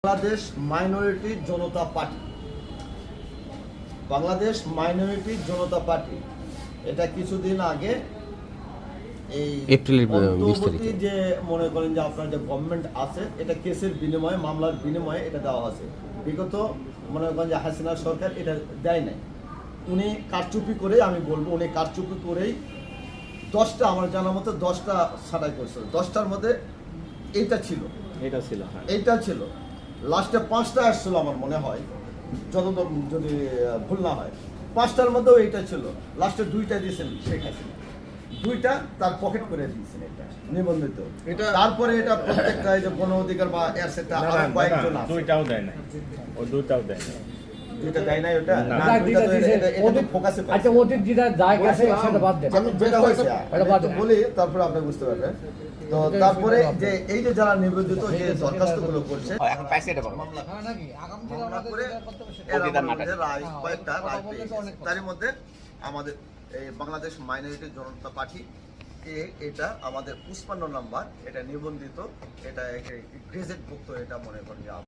Bangladesh minority জনতা party, Bangladesh minority জনতা party এটা কিছুদিন আগে এই এপ্রিলের 20 অন্তর্বর্তী তারিখে যে মনে করেন যে আপনার যে গভর্নমেন্ট আছে এটা কেসের বিনিময়ে, মামলার বিনিময়ে এটা দেওয়া আছে। বিগত মনে করেন যে হাসিনা সরকার এটা দেয় নাই, উনি কারচুপি করে, আমি বলবো উনি কারচুপি করেই 10টা, আমার জানার মতো 10টা ছাঁটাই করেছিল। 10টার মধ্যে এইটা ছিল, এইটা ছিল, লাস্টে 5টা আসছিল আমার মনে হয়, যতদূর যদি ভুল না হয় 5টার মধ্যেও এইটা ছিল। লাস্টে 2টা দিয়েছেন শেখ হাসিনা, 2টা তার পকেট করে দিয়েছেন এটা নিবন্ধিত। তারপরে এটা প্রত্যেকটা এই যে গণ অধিকার বা এর সেটা আরো কয়েকজন আছে, দুইটাও দেয় না, ও দুইটাও দেয় না, দুইটা দেয় না, ওটা না, না, দুইটা তো এটা ফোকাসে পাচ্ছে। আচ্ছা, অতীত যেটা যায় গেছে সেটা বাদ দেন। আমি যেটা হয়েছে এটা বাদ একটু দেন। বলি, তারপরে আপনি বুঝতে পারবেন। তো তারপরে যে এই যে যারা নিবন্ধিত যে দরখাস্তগুলো করছে এখন পাইছে এটা বলো। মামলা হ্যাঁ, নাকি আগামী দিনে মামলা আমাদের করে যেটা করতে হবে সেটা- এর প্রতিদান মধ্যে নাটক। রায়, হ্যাঁ, কয়েকটা কথা রায় বললে পেয়ে তো অনেক গেছে। কথা। তার মধ্যে আমাদের এই বাংলাদেশ মাইনরিটি জনতা পার্টি এটা আমাদের 55 নাম্বার, এটা নিবন্ধিত, এটা গ্রেজেট ভুক্ত, এটা মনে করেন যে